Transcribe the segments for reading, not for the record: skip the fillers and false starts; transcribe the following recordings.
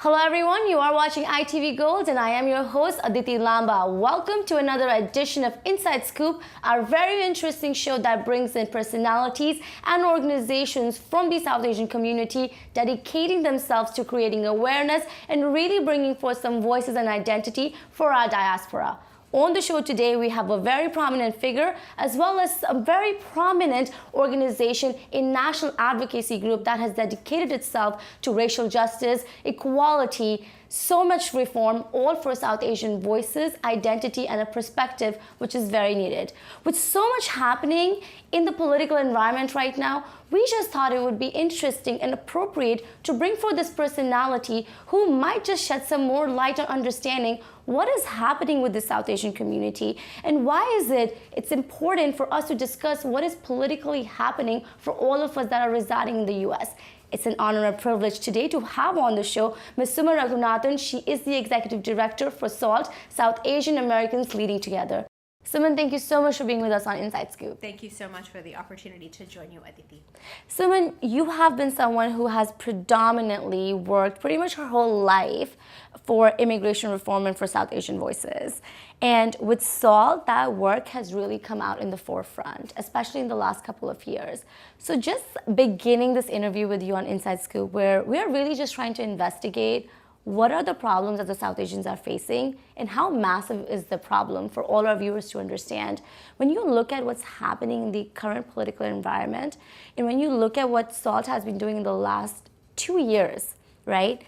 Hello everyone, you are watching ITV Gold and I am your host Aditi Lamba. Welcome to another edition of Inside Scoop, our very interesting show that brings in personalities and organizations from the South Asian community dedicating themselves to creating awareness and really bringing forth some voices and identity for our diaspora. On the show today, we have a very prominent figure as well as a very prominent organization, a national advocacy group that has dedicated itself to racial justice, equality, so much reform, all for South Asian voices, identity, and a perspective which is very needed. With so much happening in the political environment right now, we just thought it would be interesting and appropriate to bring forth this personality who might just shed some more light on understanding what is happening with the South Asian community and why is it's important for us to discuss what is politically happening for all of us that are residing in the US. It's an honor and privilege today to have on the show Ms. Suman Raghunathan. She is the Executive Director for SAALT, South Asian Americans Leading Together. Suman, thank you so much for being with us on Inside Scoop. Thank you so much for the opportunity to join you, Aditi. Suman, you have been someone who has predominantly worked pretty much her whole life for immigration reform and for South Asian voices. And with SAALT, that work has really come out in the forefront, especially in the last couple of years. So just beginning this interview with you on Inside Scoop, where we are really just trying to investigate what are the problems that the South Asians are facing and how massive is the problem for all our viewers to understand. When you look at what's happening in the current political environment and when you look at what SAALT has been doing in the last 2 years, right?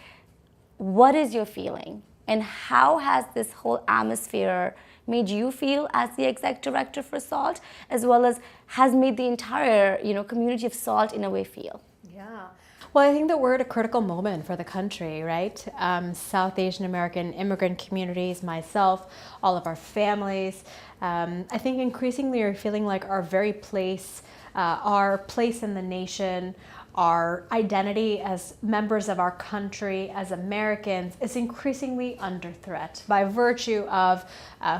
What is your feeling? And how has this whole atmosphere made you feel as the exec director for SAALT, as well as has made the entire community of SAALT in a way feel? Yeah. Well, I think that we're at a critical moment for the country, right? South Asian American immigrant communities, myself, all of our families, I think increasingly are feeling like our place in the nation, our identity as members of our country, as Americans, is increasingly under threat by virtue of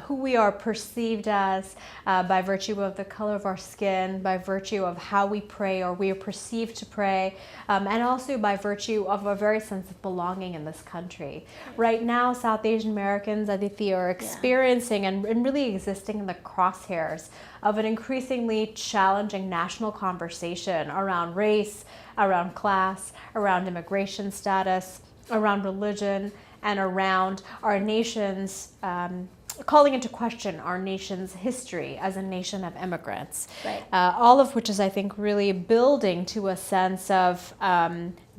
who we are perceived as, by virtue of the color of our skin, by virtue of how we pray or we are perceived to pray, and also by virtue of a very sense of belonging in this country. Right now, South Asian Americans, Aditi, are experiencing and really existing in the crosshairs of an increasingly challenging national conversation around race, around class, around immigration status, around religion, and around our nation's calling into question our nation's history as a nation of immigrants. Right. All of which is, I think, really building to a sense of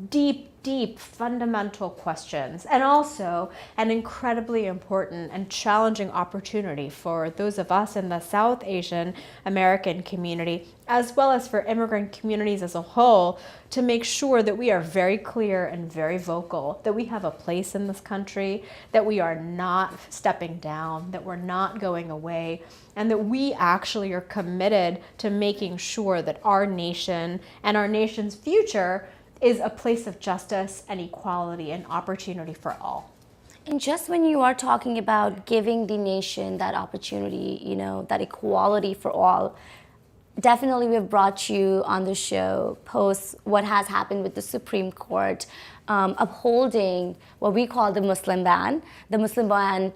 deep, fundamental questions, and also an incredibly important and challenging opportunity for those of us in the South Asian American community, as well as for immigrant communities as a whole, to make sure that we are very clear and very vocal, that we have a place in this country, that we are not stepping down, that we're not going away, and that we actually are committed to making sure that our nation and our nation's future is a place of justice and equality and opportunity for all. And just when you are talking about giving the nation that opportunity, that equality for all, definitely we've brought you on the show post what has happened with the Supreme Court upholding what we call the Muslim ban 2.0,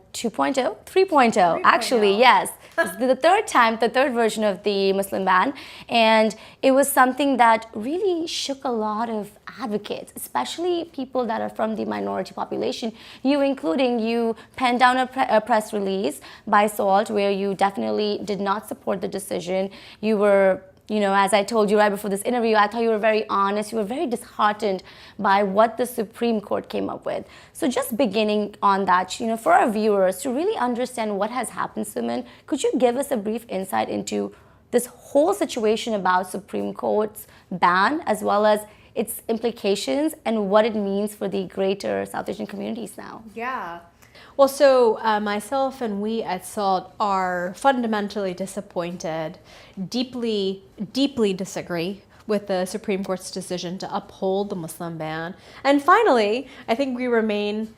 3.0, actually, yes. It's the third version of the Muslim ban. And it was something that really shook a lot of advocates, especially people that are from the minority population. You including, you penned down a press release by SAALT where you definitely did not support the decision. You were, as I told you right before this interview, I thought you were very honest. You were very disheartened by what the Supreme Court came up with. So just beginning on that, for our viewers to really understand what has happened, Suman, could you give us a brief insight into this whole situation about Supreme Court's ban, as well as its implications and what it means for the greater South Asian communities now? Yeah. Well, so myself and we at SAALT are fundamentally disappointed, deeply disagree with the Supreme Court's decision to uphold the Muslim ban. And finally, I think we remain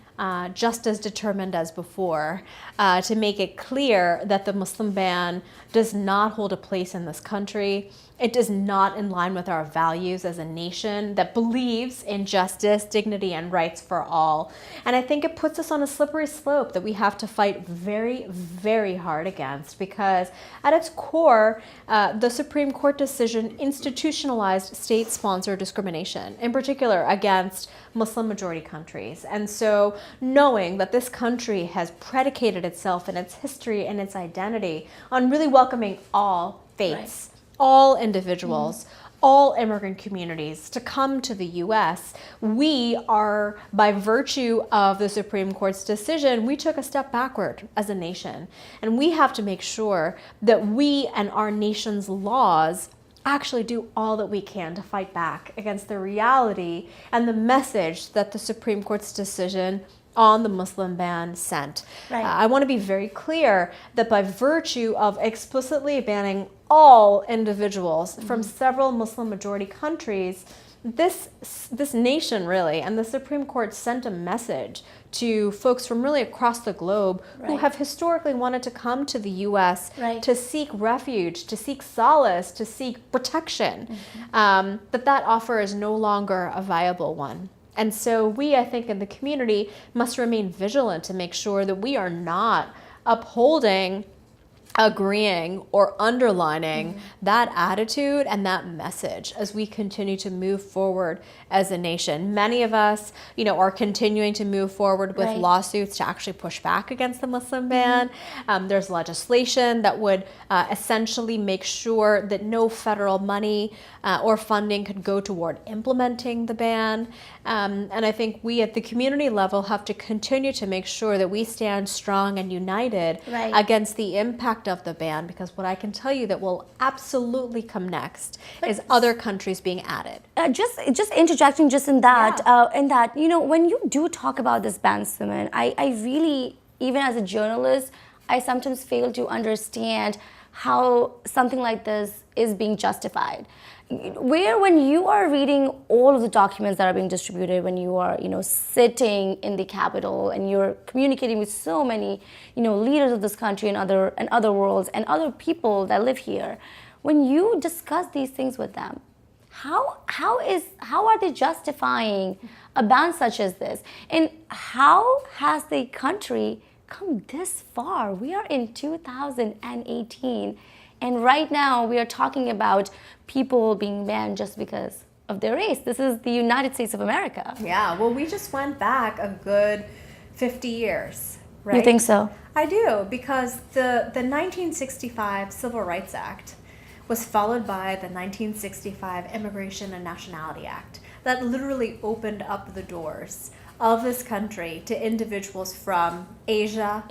just as determined as before to make it clear that the Muslim ban does not hold a place in this country, It is not in line with our values as a nation that believes in justice, dignity, and rights for all. And I think it puts us on a slippery slope that we have to fight very, very hard against, because at its core, the Supreme Court decision institutionalized state-sponsored discrimination, in particular against Muslim-majority countries. And so knowing that this country has predicated itself and its history and its identity on really welcoming all faiths, all individuals, all immigrant communities to come to the U.S., we are, by virtue of the Supreme Court's decision, we took a step backward as a nation. And we have to make sure that we and our nation's laws actually do all that we can to fight back against the reality and the message that the Supreme Court's decision on the Muslim ban sent. Right. I want to be very clear that by virtue of explicitly banning all individuals from several Muslim majority countries, this nation really and the Supreme Court sent a message to folks from really across the globe who have historically wanted to come to the U.S. To seek refuge, to seek solace, to seek protection, that offer is no longer a viable one. And so we, I think, in the community must remain vigilant to make sure that we are not upholding, agreeing, or underlining that attitude and that message as we continue to move forward as a nation. Many of us, are continuing to move forward with lawsuits to actually push back against the Muslim ban. There's legislation that would essentially make sure that no federal money or funding could go toward implementing the ban. And I think we at the community level have to continue to make sure that we stand strong and united against the impact of the ban, because what I can tell you that will absolutely come next is other countries being added. Just interjecting just in that, when you do talk about this ban, Suman, I really, even as a journalist, I sometimes fail to understand how something like this is being justified. When you are reading all of the documents that are being distributed, when you are, sitting in the Capitol and you're communicating with so many, leaders of this country and other worlds and other people that live here, when you discuss these things with them, how are they justifying a ban such as this? And how has the country come this far? We are in 2018. And right now we are talking about people being banned just because of their race. This is the United States of America. Yeah, well, we just went back a good 50 years, right? You think so? I do, because the 1965 Civil Rights Act was followed by the 1965 Immigration and Nationality Act that literally opened up the doors of this country to individuals from Asia,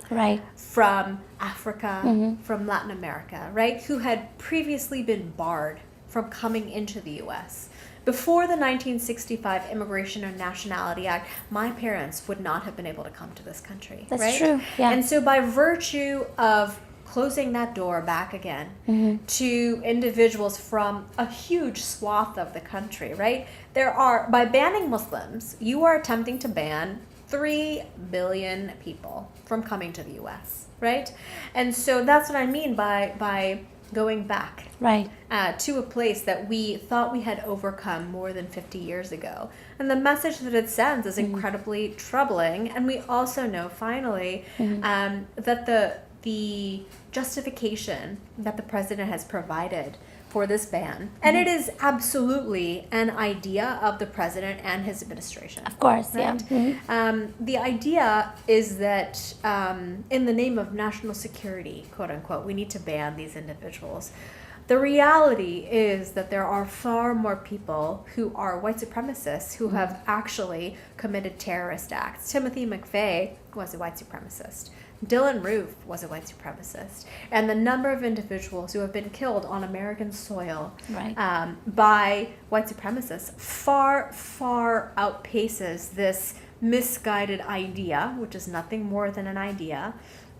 from Africa, from Latin America, who had previously been barred from coming into the U.S. Before the 1965 Immigration and Nationality Act, my parents would not have been able to come to this country. That's true. Yeah. And so by virtue of closing that door back again to individuals from a huge swath of the country, by banning Muslims, you are attempting to ban 3 billion people from coming to the U.S., And so that's what I mean by going back to a place that we thought we had overcome more than 50 years ago. And the message that it sends is incredibly troubling. And we also know, finally, that the justification that the president has provided for this ban, and it is absolutely an idea of the president and his administration. Of course, the idea is that in the name of national security, quote unquote, we need to ban these individuals. The reality is that there are far more people who are white supremacists who have actually committed terrorist acts. Timothy McVeigh was a white supremacist. Dylan Roof was a white supremacist. And the number of individuals who have been killed on American soil by white supremacists far, far outpaces this misguided idea, which is nothing more than an idea,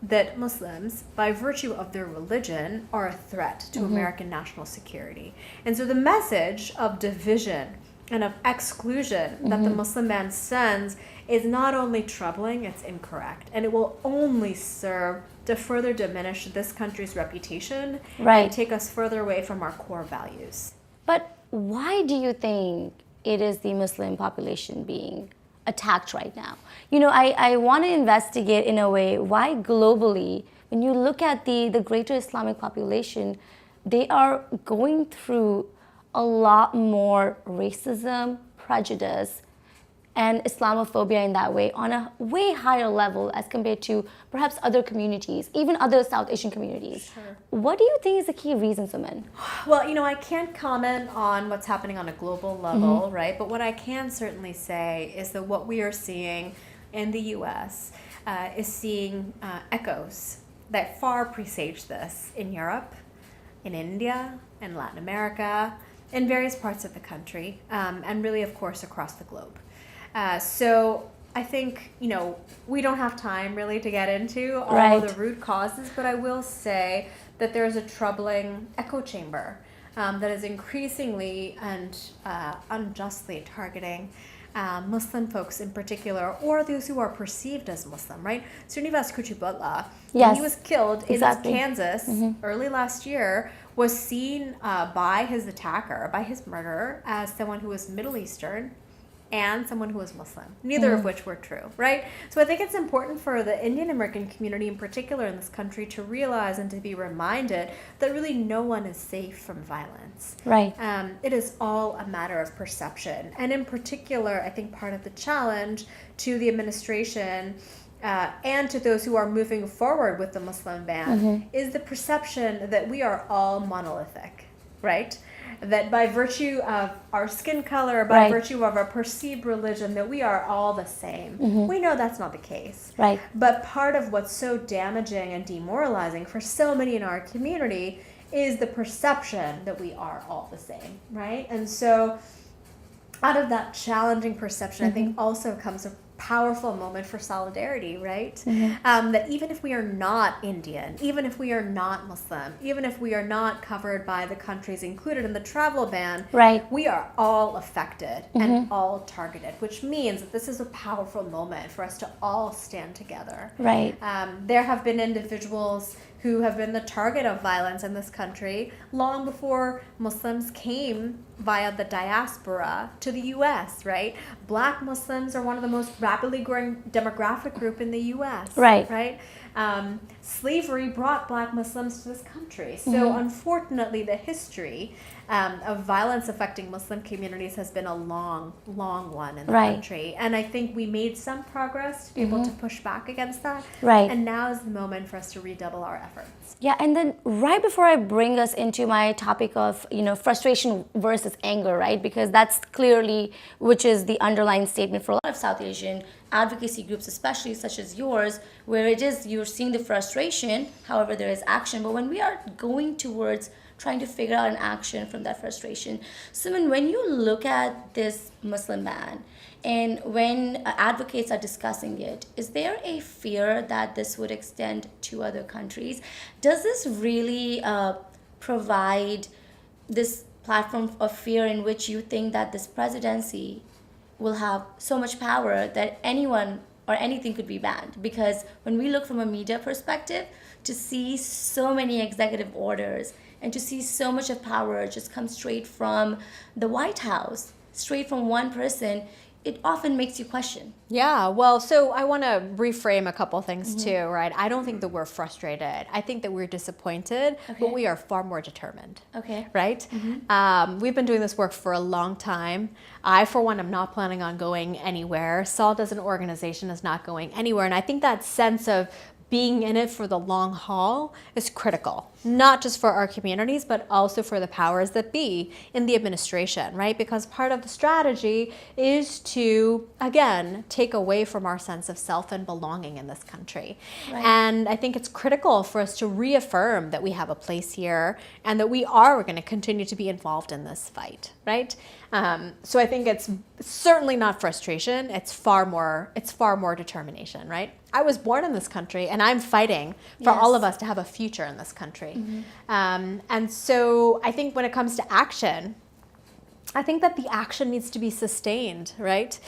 that Muslims, by virtue of their religion, are a threat to American national security. And so the message of division and of exclusion that the Muslim ban sends is not only troubling, it's incorrect. And it will only serve to further diminish this country's reputation Right. and take us further away from our core values. But why do you think it is the Muslim population being attacked right now? You know, I want to investigate in a way why globally, when you look at the greater Islamic population, they are going through a lot more racism, prejudice, and Islamophobia in that way on a way higher level as compared to perhaps other communities, even other South Asian communities. Sure. What do you think is the key reason, Suman? Well, you know, I can't comment on what's happening on a global level, right? But what I can certainly say is that what we are seeing in the US is seeing echoes that far presage this in Europe, in India, in Latin America, in various parts of the country, and really, of course, across the globe. So I think, you know, we don't have time really to get into all Right. the root causes, but I will say that there's a troubling echo chamber that is increasingly and unjustly targeting Muslim folks in particular, or those who are perceived as Muslim, right? Srinivas Kuchibutla, when Yes, he was killed exactly. in Kansas early last year, was seen by his attacker, by his murderer, as someone who was Middle Eastern and someone who was Muslim, neither of which were true, right? So I think it's important for the Indian American community in particular in this country to realize and to be reminded that really no one is safe from violence. Right. It is all a matter of perception. And in particular, I think part of the challenge to the administration and to those who are moving forward with the Muslim ban is the perception that we are all monolithic, right? That by virtue of our skin color, by Right. virtue of our perceived religion, that we are all the same. We know that's not the case. Right. But part of what's so damaging and demoralizing for so many in our community is the perception that we are all the same, right? And so out of that challenging perception, I think also comes a powerful moment for solidarity, right? That even if we are not Indian, even if we are not Muslim, even if we are not covered by the countries included in the travel ban, Right. we are all affected and all targeted, which means that this is a powerful moment for us to all stand together. Right. There have been individuals who have been the target of violence in this country long before Muslims came via the diaspora to the U.S., right? Black Muslims are one of the most rapidly growing demographic group in the U.S., Right. right? Slavery brought Black Muslims to this country. So unfortunately, the history of violence affecting Muslim communities has been a long, long one in the Right. country. And I think we made some progress to be able to push back against that. Right. And now is the moment for us to redouble our efforts. Yeah, and then right before I bring us into my topic of, you know, frustration versus anger, right? Because that's clearly, which is the underlying statement for a lot of South Asian advocacy groups, especially such as yours, where it is you're seeing the frustration, however there is action. But when we are going towards trying to figure out an action from that frustration, Suman, when you look at this Muslim ban, and when advocates are discussing it, is there a fear that this would extend to other countries? Does this really provide this platform of fear in which you think that this presidency will have so much power that anyone or anything could be banned? Because when we look from a media perspective, to see so many executive orders and to see so much of power just come straight from the White House, straight from one person, it often makes you question. Yeah, well, so I want to reframe a couple things too, right? I don't think that we're frustrated. I think that we're disappointed, but we are far more determined. Okay. Right? We've been doing this work for a long time. I, for one, am not planning on going anywhere. SAALT as an organization is not going anywhere. And I think that sense of being in it for the long haul is critical, not just for our communities, but also for the powers that be in the administration, right? Because part of the strategy is to, again, take away from our sense of self and belonging in this country. Right. And I think it's critical for us to reaffirm that we have a place here and that we are going to continue to be involved in this fight, right? So I think it's certainly not frustration. It's far more determination, right? I was born in this country and I'm fighting for all of us to have a future in this country. And so I think when it comes to action, I think that the action needs to be sustained, right?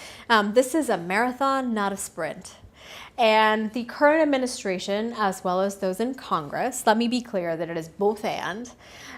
This is a marathon, not a sprint. And the current administration, as well as those in Congress, let me be clear that it is both and,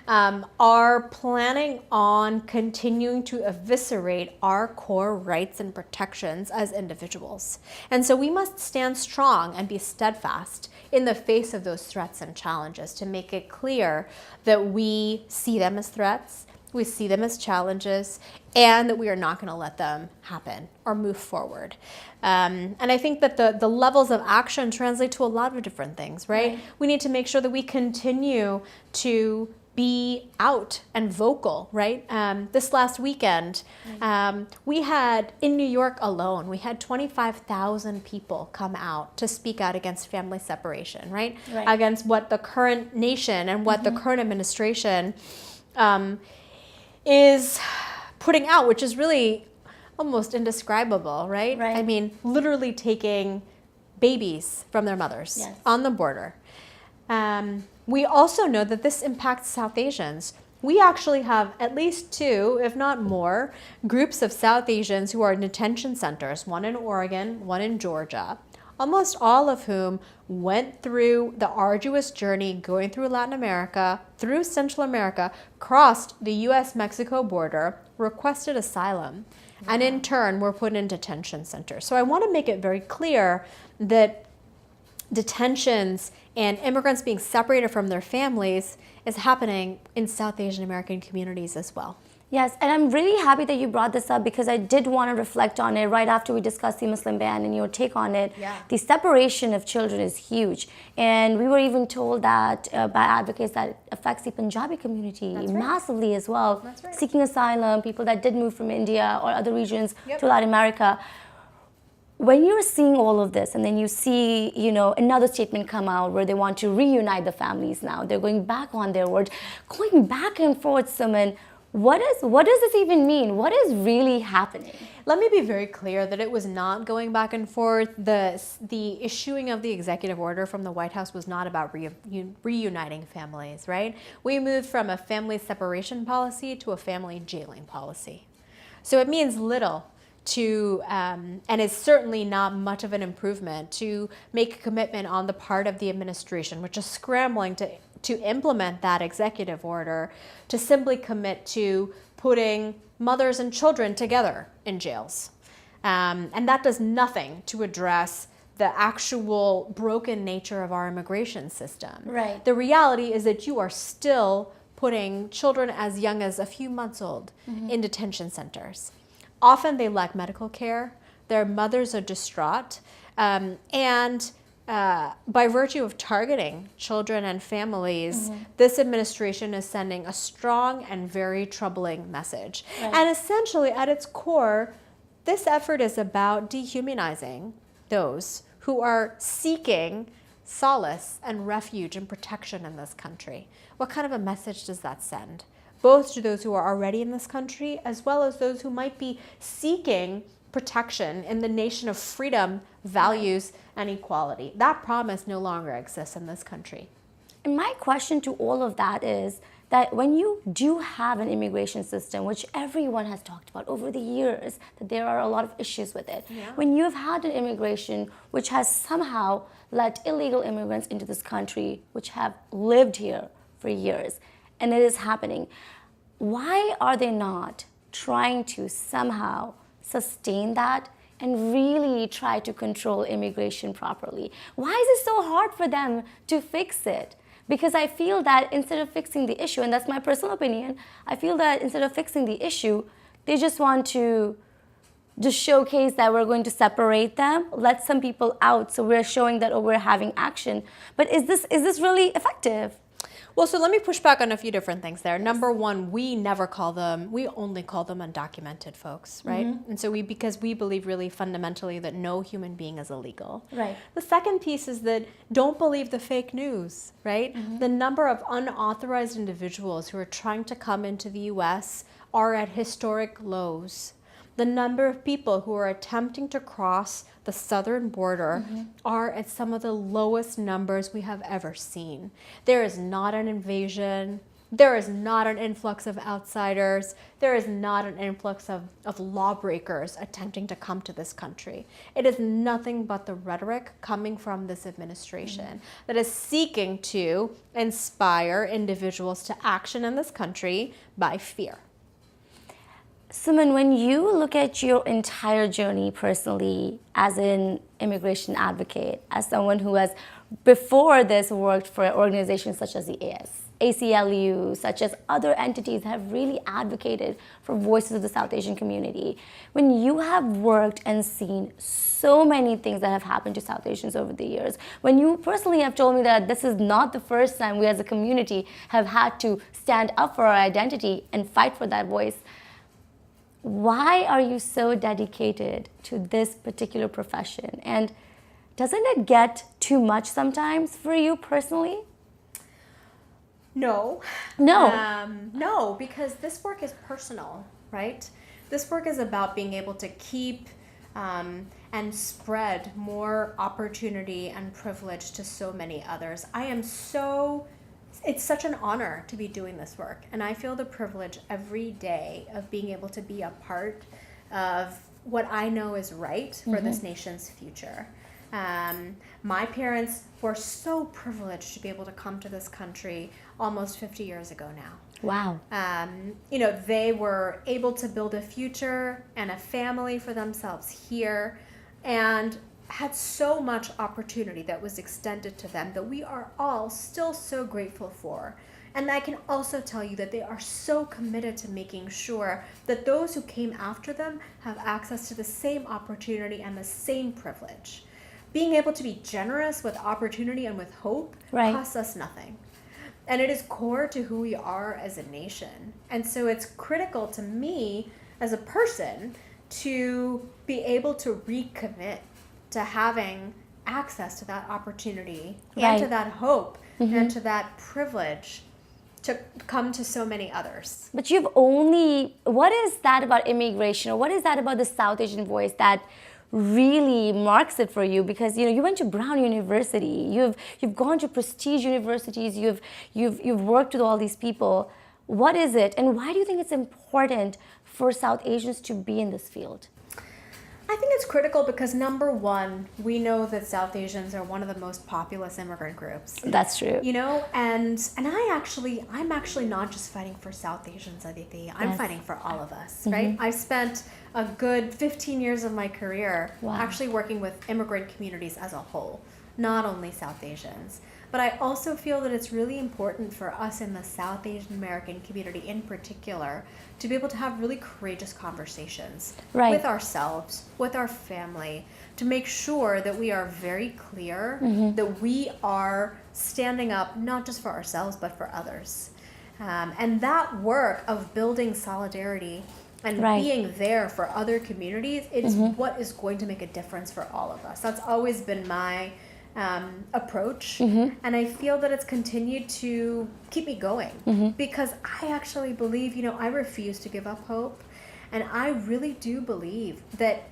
are planning on continuing to eviscerate our core rights and protections as individuals. And so we must stand strong and be steadfast in the face of those threats and challenges to make it clear that we see them as threats, we see them as challenges, and that we are not going to let them happen or move forward. And I think that the levels of action translate to a lot of different things, right? We need to make sure that we continue to be out and vocal, right? This last weekend, we had, in New York alone, we had 25,000 people come out to speak out against family separation, right? Against what the current nation and what the current administration is putting out, which is really almost indescribable, right? I mean, literally taking babies from their mothers on the border. We also know that this impacts South Asians. We actually have at least 2, if not more, groups of South Asians who are in detention centers, one in Oregon, one in Georgia, almost all of whom went through the arduous journey going through Latin America, through Central America, crossed the US-Mexico border, requested asylum, and in turn were put in detention centers. So I want to make it very clear that detentions and immigrants being separated from their families is happening in South Asian American communities as well. Yes, and I'm really happy that you brought this up because I did want to reflect on it right after we discussed the Muslim ban and your take on it. The separation of children is huge. And we were even told that by advocates that it affects the Punjabi community massively as well. Seeking asylum, people that did move from India or other regions to Latin America. When you're seeing all of this and then you see, you know, another statement come out where they want to reunite the families now, they're going back on their word, going back and forth, Suman, what does this even mean? What is really happening? Let me be very clear that it was not going back and forth. The issuing of the executive order from the White House was not about reuniting families, right? We moved from a family separation policy to a family jailing policy. So it means little to, and is certainly not much of an improvement to make a commitment on the part of the administration, which is scrambling to implement that executive order, to simply commit to putting mothers and children together in jails. And that does nothing to address the actual broken nature of our immigration system. The reality is that you are still putting children as young as a few months old in detention centers. Often they lack medical care, their mothers are distraught, and by virtue of targeting children and families, this administration is sending a strong and very troubling message. And essentially, at its core, this effort is about dehumanizing those who are seeking solace and refuge and protection in this country. What kind of a message does that send? Both to those who are already in this country, as well as those who might be seeking protection in the nation of freedom, values, and equality. That promise no longer exists in this country. And my question to all of that is that when you do have an immigration system, which everyone has talked about over the years, that there are a lot of issues with it. When you've had an immigration which has somehow let illegal immigrants into this country, which have lived here for years, and it is happening, why are they not trying to somehow sustain that and really try to control immigration properly? Why is it so hard for them to fix it? Because I feel that instead of fixing the issue, and that's my personal opinion, I feel that instead of fixing the issue, they just want to just showcase that we're going to separate them, let some people out, so we're showing that, oh, we're having action. But is this really effective? Well, so let me push back on a few different things there. Number one, we only call them undocumented folks, right? And so because we believe really fundamentally that no human being is illegal. The second piece is that don't believe the fake news, right? The number of unauthorized individuals who are trying to come into the US are at historic lows. The number of people who are attempting to cross the southern border are at some of the lowest numbers we have ever seen. There is not an invasion. There is not an influx of outsiders. There is not an influx of lawbreakers attempting to come to this country. It is nothing but the rhetoric coming from this administration that is seeking to inspire individuals to action in this country by fear. Suman, when you look at your entire journey personally as an immigration advocate, as someone who has before this worked for organizations such as the ACLU, such as other entities that have really advocated for voices of the South Asian community. When you have worked and seen so many things that have happened to South Asians over the years, when you personally have told me that this is not the first time we as a community have had to stand up for our identity and fight for that voice, why are you so dedicated to this particular profession? And doesn't it get too much sometimes for you personally? No. No, because this work is personal, right? This work is about being able to keep and spread more opportunity and privilege to so many others. It's such an honor to be doing this work, and I feel the privilege every day of being able to be a part of what I know is right for this nation's future. My parents were so privileged to be able to come to this country almost 50 years ago now. Wow. They were able to build a future and a family for themselves here and had so much opportunity that was extended to them that we are all still so grateful for. And I can also tell you that they are so committed to making sure that those who came after them have access to the same opportunity and the same privilege. Being able to be generous with opportunity and with hope costs us nothing. And it is core to who we are as a nation. And so it's critical to me as a person to be able to recommit to having access to that opportunity and to that hope and to that privilege to come to so many others. But what is that about immigration, or what is that about the South Asian voice that really marks it for you? Because you went to Brown University, you've gone to prestige universities, you've worked with all these people. What is it, and why do you think it's important for South Asians to be in this field? I think it's critical because, number one, we know that South Asians are one of the most populous immigrant groups. That's true. And I'm actually not just fighting for South Asians, Aditi. I'm fighting for all of us, right? I've spent a good 15 years of my career actually working with immigrant communities as a whole, not only South Asians. But I also feel that it's really important for us in the South Asian American community in particular to be able to have really courageous conversations with ourselves, with our family, to make sure that we are very clear that we are standing up not just for ourselves but for others. And that work of building solidarity and being there for other communities is what is going to make a difference for all of us. That's always been my approach, and I feel that it's continued to keep me going because I actually believe, I refuse to give up hope, and I really do believe that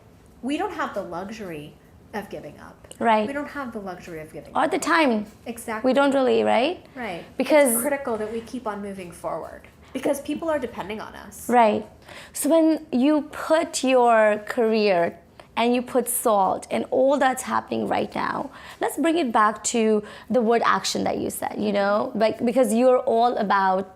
we don't have the luxury of giving up. Right. We don't have the luxury of giving or up. the time. Exactly. We don't really, right? Right. Because it's critical that we keep on moving forward because people are depending on us. Right. So when you put your career and you put SAALT and all that's happening right now, let's bring it back to the word action that you said, because you're all about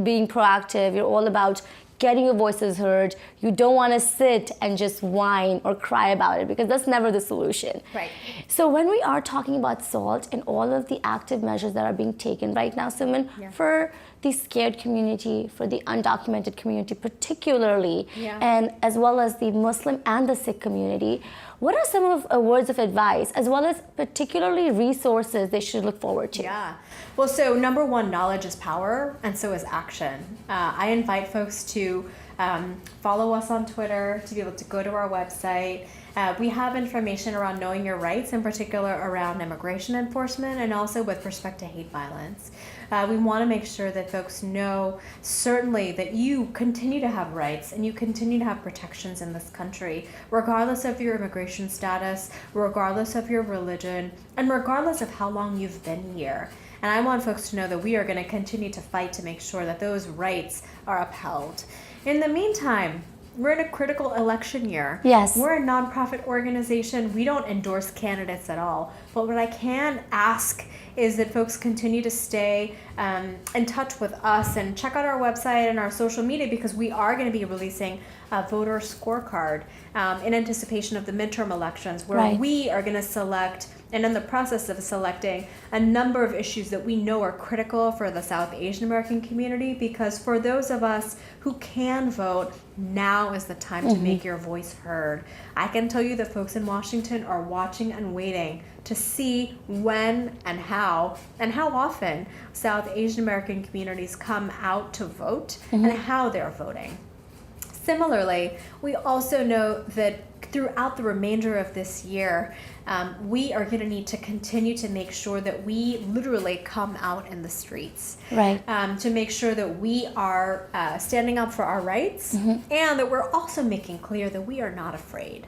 being proactive, you're all about getting your voices heard. You don't want to sit and just whine or cry about it because that's never the solution. Right. So when we are talking about SAALT and all of the active measures that are being taken right now, Suman, for the scared community, for the undocumented community particularly, and as well as the Muslim and the Sikh community, what are some of words of advice, as well as particularly resources they should look forward to? Yeah. Well, so number one, knowledge is power, and so is action. I invite folks to follow us on Twitter, to be able to go to our website We have information around knowing your rights, in particular around immigration enforcement and also with respect to hate violence. We want to make sure that folks know certainly that you continue to have rights and you continue to have protections in this country, regardless of your immigration status, regardless of your religion, and regardless of how long you've been here. And I want folks to know that we are going to continue to fight to make sure that those rights are upheld. In the meantime, we're in a critical election year. Yes. We're a nonprofit organization. We don't endorse candidates at all. But what I can ask is that folks continue to stay in touch with us and check out our website and our social media, because we are going to be releasing a voter scorecard in anticipation of the midterm elections, where we are going to select, and in the process of selecting, a number of issues that we know are critical for the South Asian American community, because for those of us who can vote, now is the time to make your voice heard. I can tell you that folks in Washington are watching and waiting to see when and how often South Asian American communities come out to vote and how they're voting. Similarly, we also know that throughout the remainder of this year, we are going to need to continue to make sure that we literally come out in the streets, to make sure that we are standing up for our rights, and that we're also making clear that we are not afraid,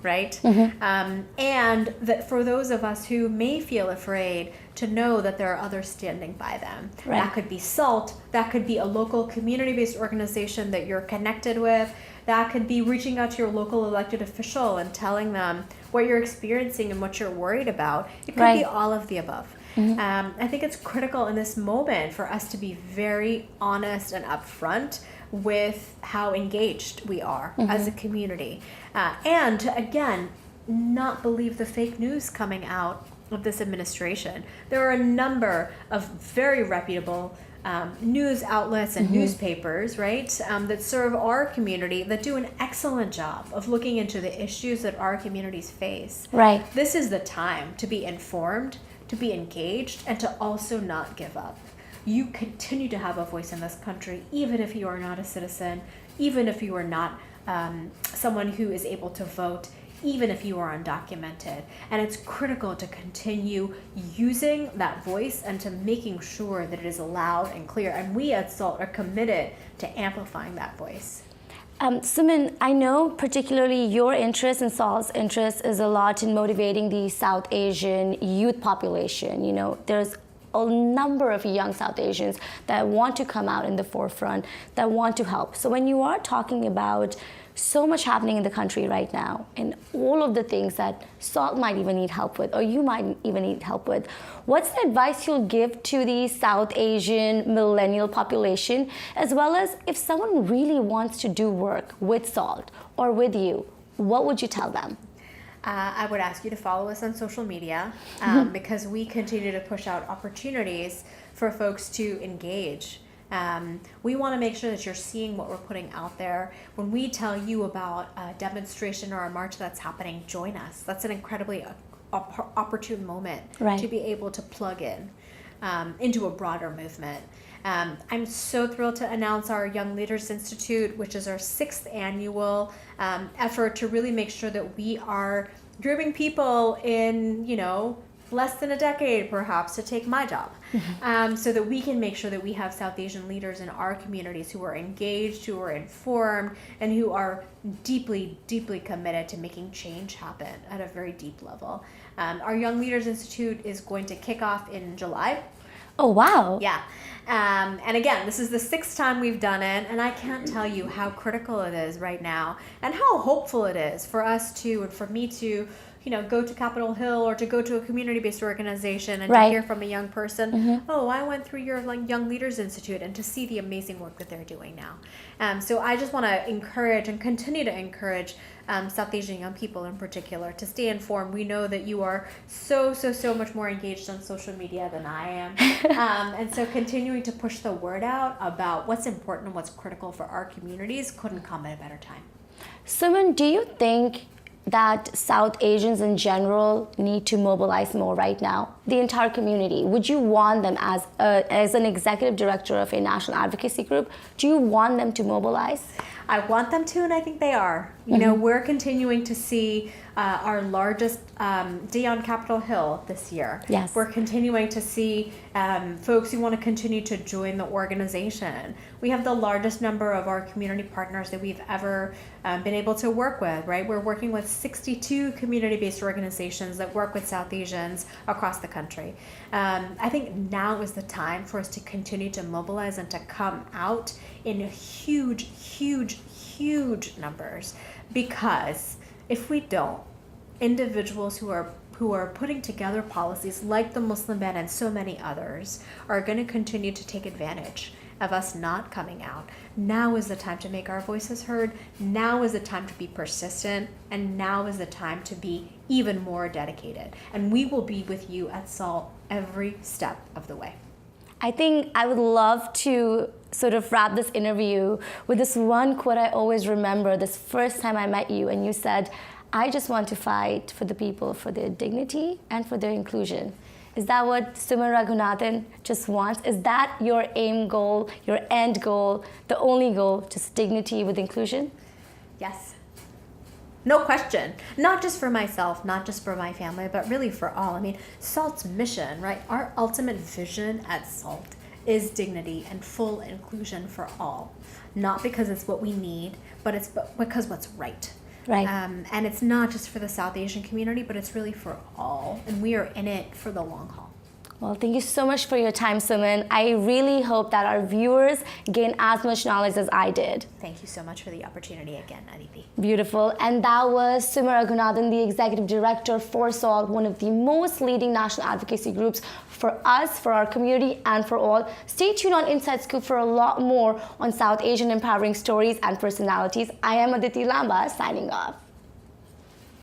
and that for those of us who may feel afraid, to know that there are others standing by them. That could be SAALT, that could be a local community-based organization that you're connected with, that could be reaching out to your local elected official and telling them what you're experiencing and what you're worried about. It could be all of the above. I think it's critical in this moment for us to be very honest and upfront with how engaged we are as a community. And to, again, not believe the fake news coming out of this administration. There are a number of very reputable news outlets and newspapers, that serve our community, that do an excellent job of looking into the issues that our communities face. This is the time to be informed, to be engaged, and to also not give up. You continue to have a voice in this country, even if you are not a citizen, even if you are not someone who is able to vote, even if you are undocumented. And it's critical to continue using that voice and to making sure that it is loud and clear. And we at SALT are committed to amplifying that voice. Suman, I know particularly your interest and SALT's interest is a lot in motivating the South Asian youth population. You know, there's a number of young South Asians that want to come out in the forefront, that want to help. So when you are talking about so much happening in the country right now, and all of the things that SALT might even need help with, or you might even need help with, what's the advice you'll give to the South Asian millennial population, as well as if someone really wants to do work with SALT or with you, what would you tell them? I would ask you to follow us on social media because we continue to push out opportunities for folks to engage. We want to make sure that you're seeing what we're putting out there. When we tell you about a demonstration or a march that's happening, join us. That's an incredibly opportune moment to be able to plug in into a broader movement. I'm so thrilled to announce our Young Leaders Institute, which is our 6th annual effort to really make sure that we are grooming people in, less than a decade perhaps to take my job, so that we can make sure that we have South Asian leaders in our communities who are engaged, who are informed, and who are deeply, deeply committed to making change happen at a very deep level. Our Young Leaders Institute is going to kick off in July. Oh, wow. Yeah. And again, this is the 6th time we've done it, and I can't tell you how critical it is right now and how hopeful it is for us to, and for me to, go to Capitol Hill or to go to a community-based organization and to hear from a young person, oh, I went through your Young Leaders Institute, and to see the amazing work that they're doing now. So I just want to encourage and continue to encourage South Asian young people in particular to stay informed. We know that you are so much more engaged on social media than I am. And so continuing to push the word out about what's important and what's critical for our communities couldn't come at a better time. Suman, do you think that South Asians in general need to mobilize more right now? The entire community. Would you want them as an executive director of a national advocacy group, do you want them to mobilize? I want them to, and I think they are. You know, we're continuing to see our largest day on Capitol Hill this year. Yes. We're continuing to see folks who want to continue to join the organization. We have the largest number of our community partners that we've ever been able to work with, right? We're working with 62 community-based organizations that work with South Asians across the country. I think now is the time for us to continue to mobilize and to come out in huge, huge, huge numbers, because if we don't, individuals who are putting together policies like the Muslim ban and so many others are going to continue to take advantage of us not coming out. Now is the time to make our voices heard. Now is the time to be persistent, and now is the time to be even more dedicated. And we will be with you at SAALT every step of the way. I think I would love to sort of wrap this interview with this one quote I always remember, this first time I met you, and you said, "I just want to fight for the people, for their dignity and for their inclusion." Is that what Suman Raghunathan just wants? Is that your aim goal, your end goal, the only goal, just dignity with inclusion? Yes. No question. Not just for myself, not just for my family, but really for all. I mean, SALT's mission, right? Our ultimate vision at SALT is dignity and full inclusion for all. Not because it's what we need, but it's because what's right. Right. And it's not just for the South Asian community, but it's really for all. And we are in it for the long haul. Well, thank you so much for your time, Suman. I really hope that our viewers gain as much knowledge as I did. Thank you so much for the opportunity again, Aditi. Beautiful. And that was Suman Raghunathan, the Executive Director for SAALT, one of the most leading national advocacy groups for us, for our community, and for all. Stay tuned on Inside Scoop for a lot more on South Asian empowering stories and personalities. I am Aditi Lamba, signing off.